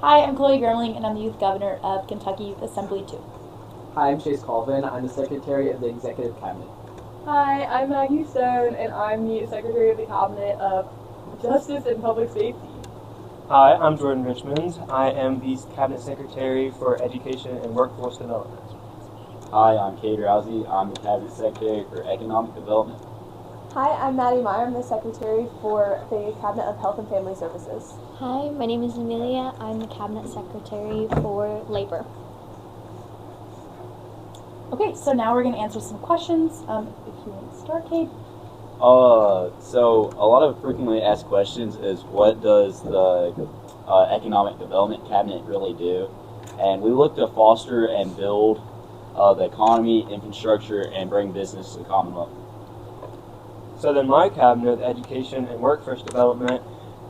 Hi, I'm Chloe Gurmling, and I'm the Youth Governor of Kentucky Youth Assembly 2. Hi, I'm Chase Colvin. I'm the Secretary of the Executive Cabinet. Hi, I'm Maggie Stone, and I'm the Secretary of the Cabinet of Justice and Public Safety. Hi, I'm Jordan Richmond. I am the Cabinet Secretary for Education and Workforce Development. Hi, I'm Kate Rousey. I'm the Cabinet Secretary for Economic Development. Hi, I'm Maddie Meyer. I'm the Secretary for the Cabinet of Health and Family Services. Hi, my name is Amelia. I'm the Cabinet Secretary for Labor. Okay, so now we're going to answer some questions. If you want to start, Kate. So a lot of frequently asked questions is what does the Economic Development Cabinet really do? And we look to foster and build the economy, infrastructure, and bring business to the Commonwealth. So then my cabinet, Education and Workforce Development,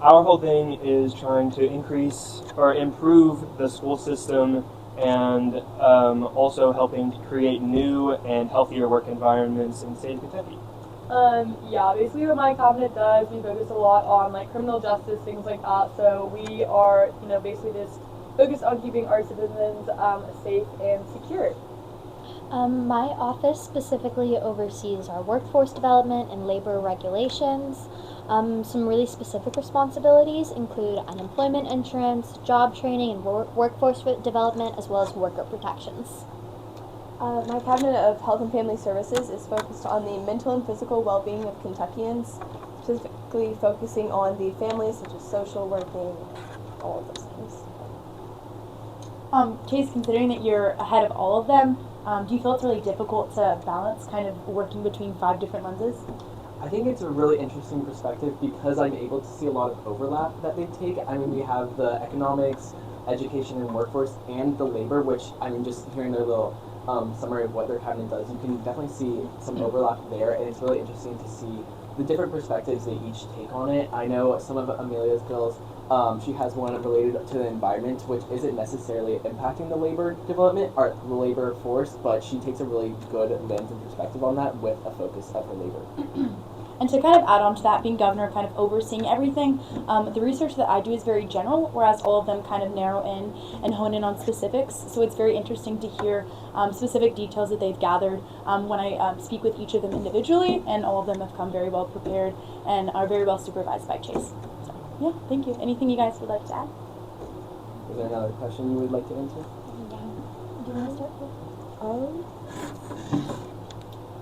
our whole thing is trying to increase or improve the school system and also helping to create new and healthier work environments in the state of Kentucky. Basically what my cabinet does, we focus a lot on like criminal justice, things like that. So we are, basically just focused on keeping our citizens safe and secure. My office specifically oversees our workforce development and labor regulations. Some really specific responsibilities include unemployment insurance, job training, and workforce development, as well as worker protections. My Cabinet of Health and Family Services is focused on the mental and physical well-being of Kentuckians, specifically focusing on the families, such as social working, all of those things. Chase, considering that you're ahead of all of them, do you feel it's really difficult to balance kind of working between 5 different lenses? I think it's a really interesting perspective because I'm able to see a lot of overlap that they take. I mean, we have the economics, education, and workforce, and the labor, which, I mean, just hearing their little summary of what their cabinet does, you can definitely see some overlap there, and it's really interesting to see the different perspectives they each take on it. I know some of Amelia's bills, she has one related to the environment, which isn't necessarily impacting the labor development or the labor force, but she takes a really good lens and perspective on that with a focus of her labor. And to kind of add on to that, being governor, kind of overseeing everything, the research that I do is very general, whereas all of them kind of narrow in and hone in on specifics. So it's very interesting to hear specific details that they've gathered when I speak with each of them individually, and all of them have come very well prepared and are very well supervised by Chase. So, yeah, thank you. Anything you guys would like to add? Is there another question you would like to answer? Do you want to start?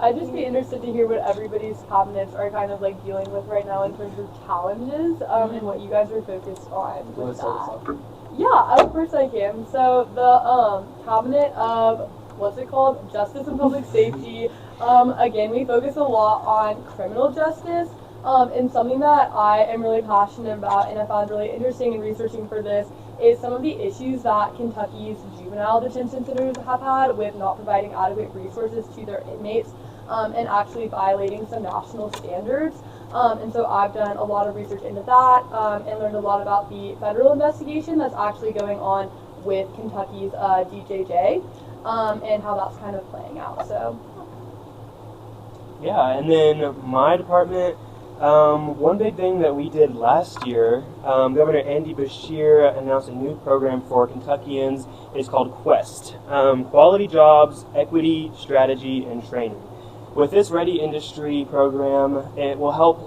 I'd just be interested to hear what everybody's cabinets are kind of like dealing with right now in terms of challenges and what you guys are focused on with that. Yeah, of course I can. So the cabinet of, what's it called? Justice and Public Safety. Again, we focus a lot on criminal justice. And something that I am really passionate about and I found really interesting in researching for this is some of the issues that Kentucky's juvenile detention centers have had with not providing adequate resources to their inmates and actually violating some national standards. And so I've done a lot of research into that and learned a lot about the federal investigation that's actually going on with Kentucky's DJJ and how that's kind of playing out. So. Yeah, and then my department, one big thing that we did last year, Governor Andy Beshear announced a new program for Kentuckians. It's called Quest, Quality Jobs, Equity, Strategy, and Training. With this Ready Industry program, it will help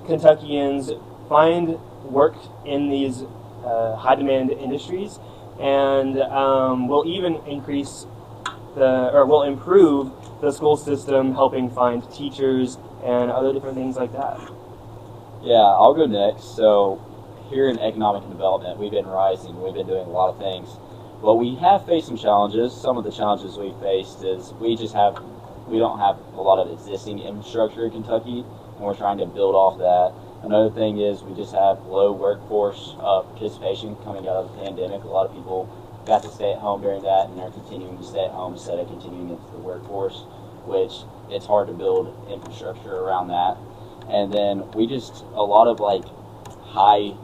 Kentuckians find work in these high-demand industries, and will even will improve the school system, helping find teachers and other different things like that. Yeah, I'll go next. So here in economic development, we've been rising. We've been doing a lot of things. But we have faced some challenges. Some of the challenges we've faced is we don't have a lot of existing infrastructure in Kentucky, and we're trying to build off that. Another thing is we just have low workforce participation coming out of the pandemic. A lot of people got to stay at home during that, and they're continuing to stay at home instead of continuing into the workforce, which it's hard to build infrastructure around that. And then we just, a lot of like high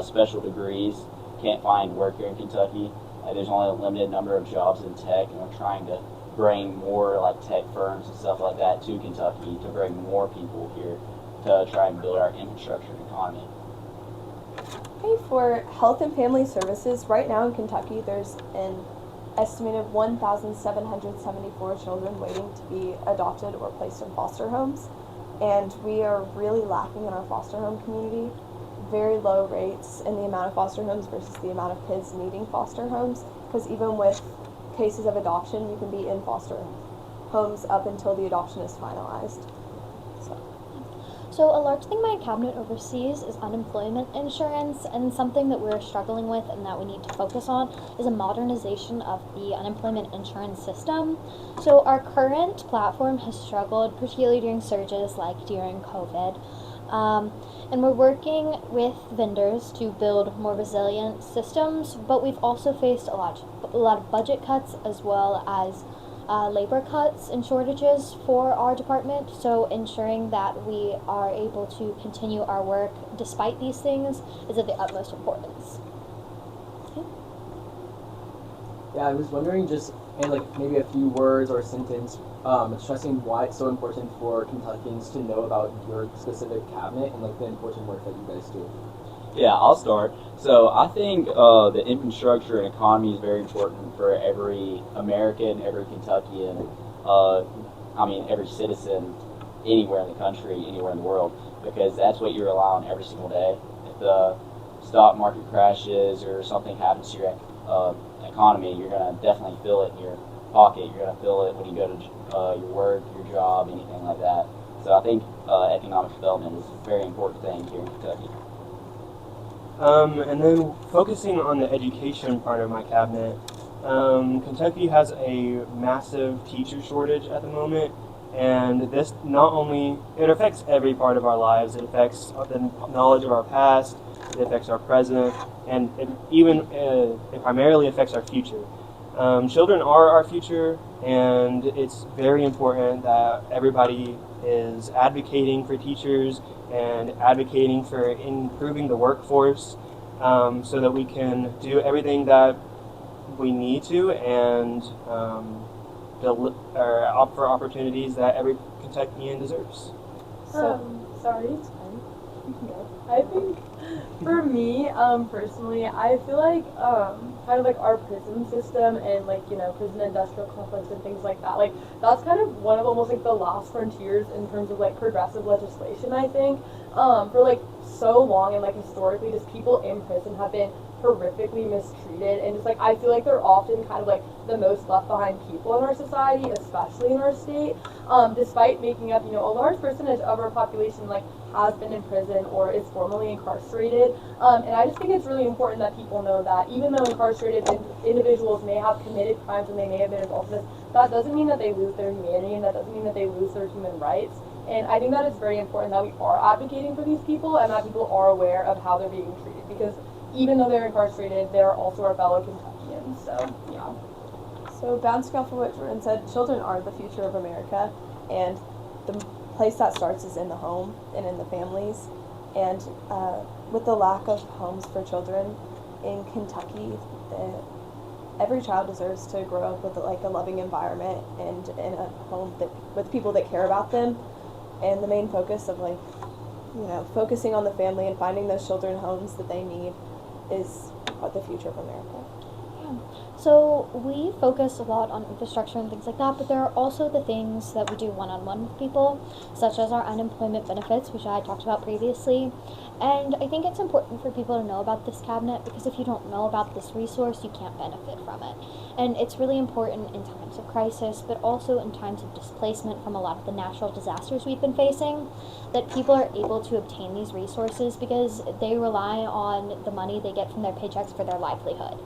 special degrees can't find work here in Kentucky. There's only a limited number of jobs in tech, and we're trying to bring more like tech firms and stuff like that to Kentucky to bring more people here to try and build our infrastructure and economy. Okay, for health and family services, right now in Kentucky, there's an estimated 1,774 children waiting to be adopted or placed in foster homes. And we are really lacking in our foster home community. Very low rates in the amount of foster homes versus the amount of kids needing foster homes. Because even with cases of adoption, you can be in foster homes up until the adoption is finalized. So a large thing my cabinet oversees is unemployment insurance, and something that we're struggling with and that we need to focus on is a modernization of the unemployment insurance system. So our current platform has struggled, particularly during surges like during COVID. And we're working with vendors to build more resilient systems, but we've also faced a lot of budget cuts as well as labor cuts and shortages for our department, so ensuring that we are able to continue our work despite these things is of the utmost importance. Yeah, I was wondering just, and like maybe a few words or a sentence stressing why it's so important for Kentuckians to know about your specific cabinet and like the important work that you guys do. Yeah, I'll start. So I think the infrastructure and economy is very important for every American, every Kentuckian, every citizen anywhere in the country, anywhere in the world, because that's what you rely on every single day. If the stock market crashes or something happens to your economy, you're going to definitely feel it in your pocket. You're going to feel it when you go to your work, your job, anything like that. So I think economic development is a very important thing here in Kentucky. And then focusing on the education part of my cabinet, Kentucky has a massive teacher shortage at the moment, and this not only, it affects every part of our lives. It affects the knowledge of our past, it affects our present, and it primarily affects our future. Children are our future, and it's very important that everybody is advocating for teachers and advocating for improving the workforce so that we can do everything that we need to and offer opportunities that every Kentuckian deserves. Sorry. You can go. I think for me, personally, I feel like kind of like our prison system and like, you know, prison industrial complex and things like that, like that's kind of one of almost like the last frontiers in terms of like progressive legislation, I think. For like so long and like historically, just people in prison have been horrifically mistreated, and just like I feel like they're often kind of like the most left behind people in our society, especially in our state, despite making up, you know, a large percentage of our population like has been in prison or is formally incarcerated. And I just think it's really important that people know that even though incarcerated individuals may have committed crimes and they may have been involved in this, that doesn't mean that they lose their humanity, and that doesn't mean that they lose their human rights. And I think that it's very important that we are advocating for these people and that people are aware of how they're being treated, because even though they're incarcerated, they're also our fellow Kentuckians. So, yeah. So bouncing off of what Jordan said, children are the future of America, and the place that starts is in the home and in the families. And with the lack of homes for children in Kentucky, every child deserves to grow up with like a loving environment and in a home that with people that care about them. And the main focus of like, you know, focusing on the family and finding those children homes that they need is what the future of America. So we focus a lot on infrastructure and things like that, but there are also the things that we do one-on-one with people, such as our unemployment benefits, which I talked about previously. And I think it's important for people to know about this cabinet, because if you don't know about this resource, you can't benefit from it. And it's really important in times of crisis, but also in times of displacement from a lot of the natural disasters we've been facing, that people are able to obtain these resources because they rely on the money they get from their paychecks for their livelihood.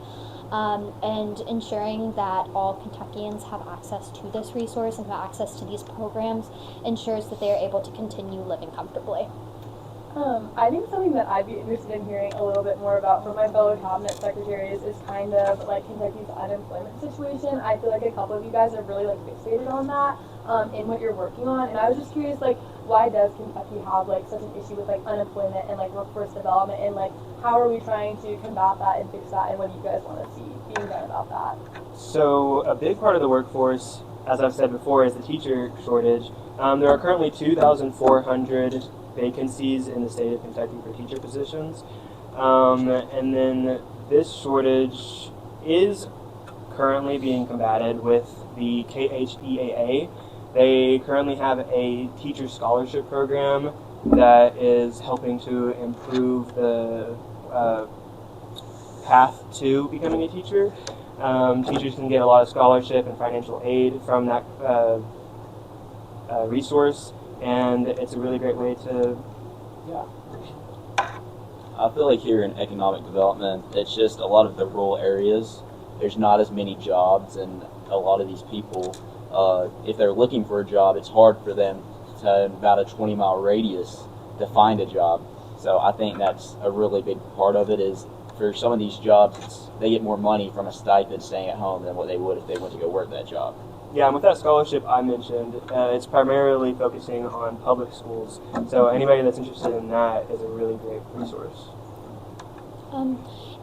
And ensuring that all Kentuckians have access to this resource and have access to these programs ensures that they are able to continue living comfortably. I think something that I'd be interested in hearing a little bit more about from my fellow cabinet secretaries is kind of like Kentucky's unemployment situation. I feel like a couple of you guys are really like fixated on that in what you're working on, and I was just curious, like, why does Kentucky have like such an issue with like unemployment and like workforce development, and like how are we trying to combat that and fix that, and what do you guys want to see being done about that? So a big part of the workforce, as I've said before, is the teacher shortage. There are currently 2,400 vacancies in the state of Kentucky for teacher positions. And then this shortage is currently being combated with the KHEAA. They currently have a teacher scholarship program that is helping to improve the path to becoming a teacher. Teachers can get a lot of scholarship and financial aid from that resource, and it's a really great way to, I feel like here in economic development, it's just a lot of the rural areas. There's not as many jobs, and a lot of these people, if they're looking for a job, it's hard for them to, in about a 20-mile radius, to find a job. So I think that's a really big part of it is for some of these jobs, they get more money from a stipend staying at home than what they would if they went to go work that job. yeah, and with that scholarship I mentioned, it's primarily focusing on public schools. So anybody that's interested in that is a really great resource.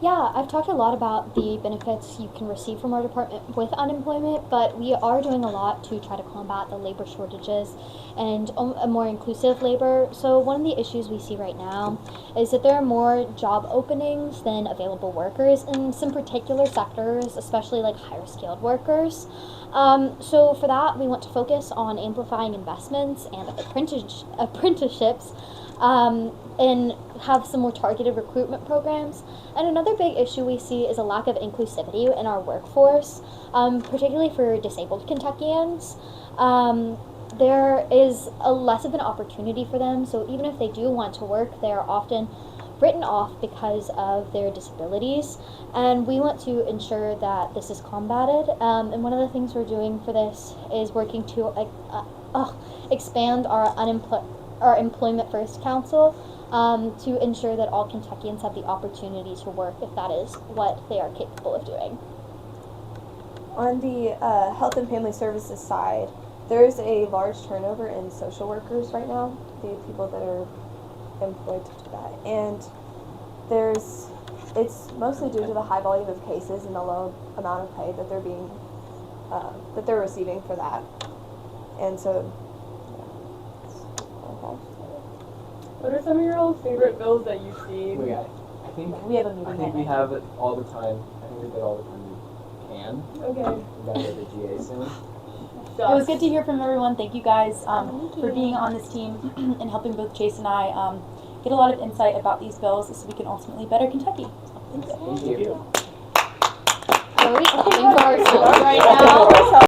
Yeah, I've talked a lot about the benefits you can receive from our department with unemployment, but we are doing a lot to try to combat the labor shortages and a more inclusive labor. So one of the issues we see right now is that there are more job openings than available workers in some particular sectors, especially like higher skilled workers. So for that, we want to focus on amplifying investments and apprenticeships, and have some more targeted recruitment programs. And another big issue we see is a lack of inclusivity in our workforce, particularly for disabled Kentuckians. There is a less of an opportunity for them, so even if they do want to work, they are often written off because of their disabilities, and we want to ensure that this is combated. And one of the things we're doing for this is working to expand our Employment First Council, to ensure that all Kentuckians have the opportunity to work if that is what they are capable of doing. On the health and family services side, there's a large turnover in social workers right now, the people that are employed to do that. And it's mostly due to the high volume of cases and the low amount of pay that they're receiving for that. And so, What are some of your old favorite bills that you've seen? I think We have a meeting. I think we have it all the time. I think we get all the time we can. Okay. We gotta go to the GA soon. It was good to hear from everyone. Thank you guys for being on this team and helping both Chase and I get a lot of insight about these bills so we can ultimately better Kentucky. Thank you. Thank you. Are we clapping for ourselves right now?